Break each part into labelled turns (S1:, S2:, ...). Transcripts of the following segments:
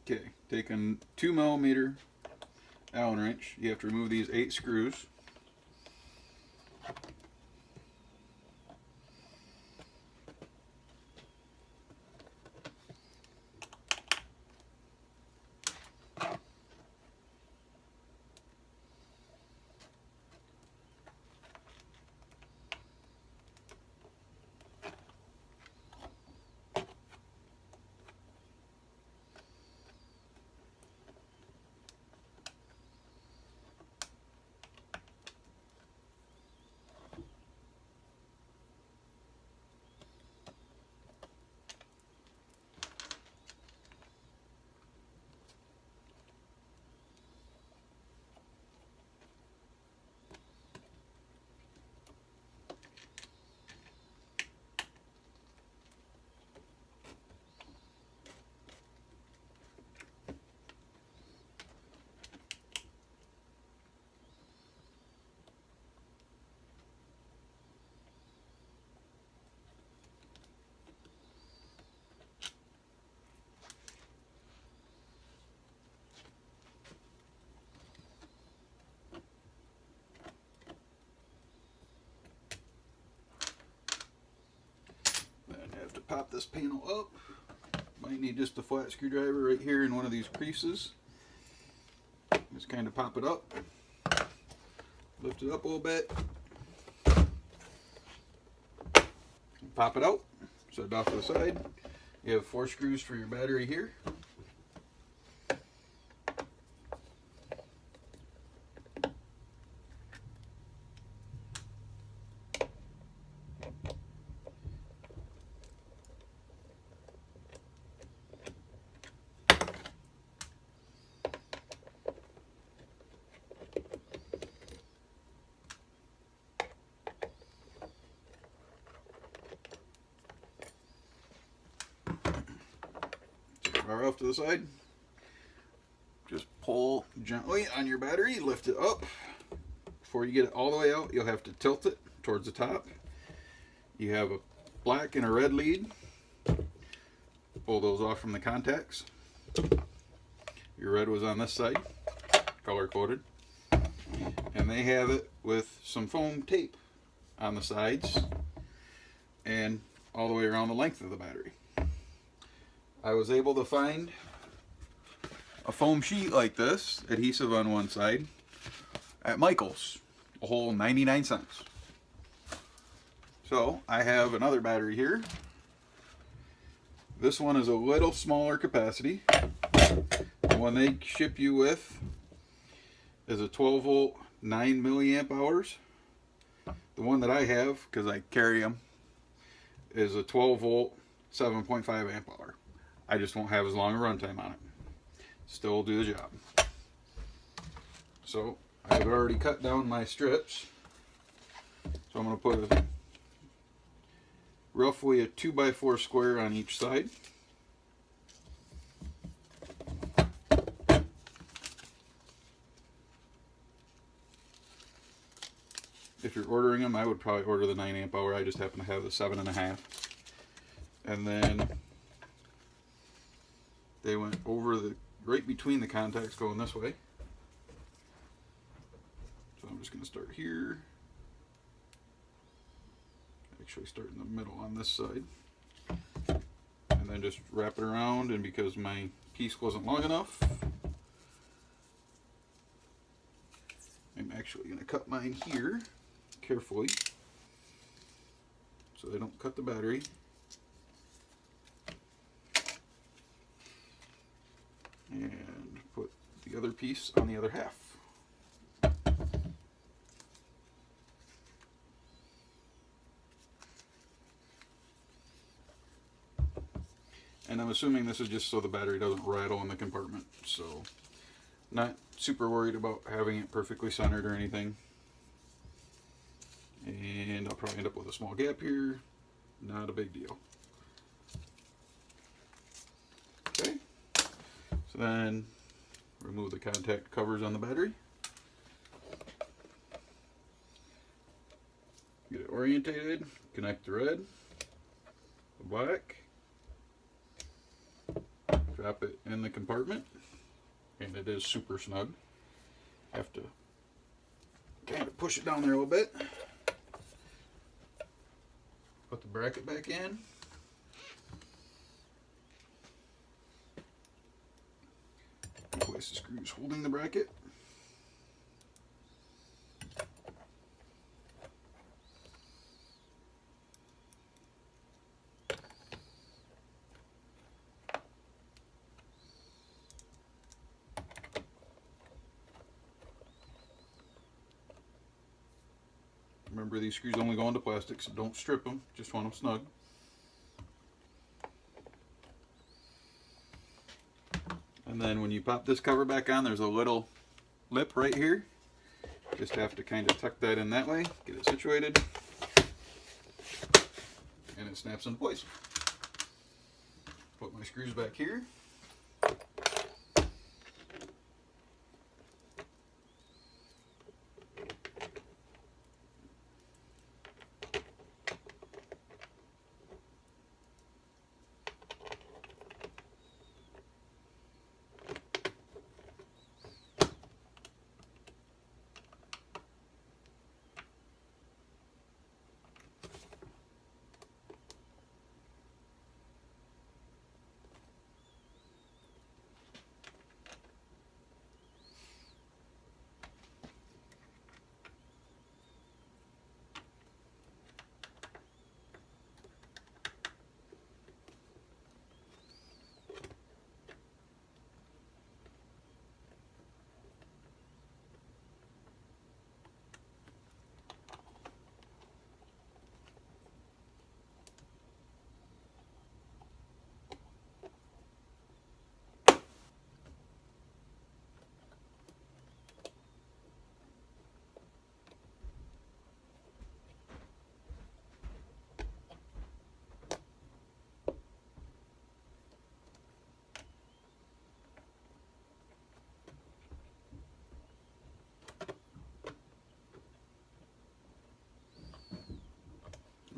S1: Okay, take a 2mm Allen wrench. You have to remove these 8 screws. Pop this panel up. Might need just a flat screwdriver right here in one of these creases. Just kind of pop it up. Lift it up a little bit. Pop it out. Set it off to the side. You have 4 screws for your battery here. Bar off to the side. Just pull gently on your battery, lift it up. Before you get it all the way out, you'll have to tilt it towards the top. You have a black and a red lead. Pull those off from the contacts. Your red was on this side, color coded. And they have it with some foam tape on the sides and all the way around the length of the battery. I was able to find a foam sheet like this, adhesive on one side, at Michael's, a whole 99 cents. So I have another battery here. This one is a little smaller capacity. The one they ship you with is a 12 volt 9 milliamp hours. The one that I have, because I carry them, is a 12 volt 7.5 amp hour. I just won't have as long a runtime on it. Still do the job. So I've already cut down my strips. So I'm going to put roughly a 2x4 square on each side. If you're ordering them, I would probably order the 9 amp hour. I just happen to have the 7.5. And then they went over the right between the contacts going this way. So I'm just going to start here. Actually start in the middle on this side. And then just wrap it around, and because my piece wasn't long enough, I'm actually going to cut mine here carefully so they don't cut the battery. And put the other piece on the other half. And I'm assuming this is just so the battery doesn't rattle in the compartment, so not super worried about having it perfectly centered or anything. And I'll probably end up with a small gap here. Not a big deal. Okay. So then remove the contact covers on the battery. Get it orientated. Connect the red, the black. drop it in the compartment, and it is super snug. Have to kind of push it down there a little bit. Put the bracket back in. Place the screws holding the bracket. Remember, these screws only go into plastic, so don't strip them, just want them snug. And then when you pop this cover back on, there's a little lip right here. Just have to kind of tuck that in that way, get it situated, and it snaps into place. Put my screws back here.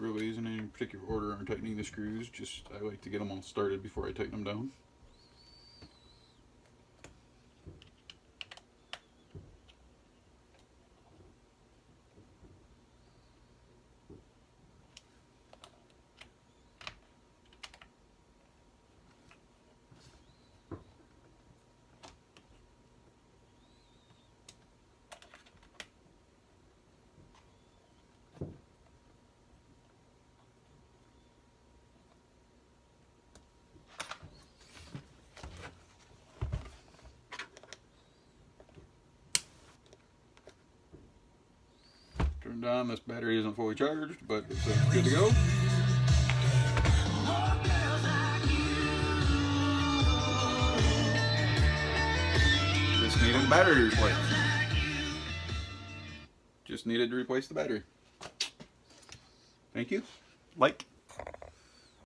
S1: Really isn't any particular order on tightening the screws, just I like to get them all started before I tighten them down. Turned on, this battery isn't fully charged, but it's good to go. Just needed a battery replaced. Just needed to replace the battery. Thank you. Like.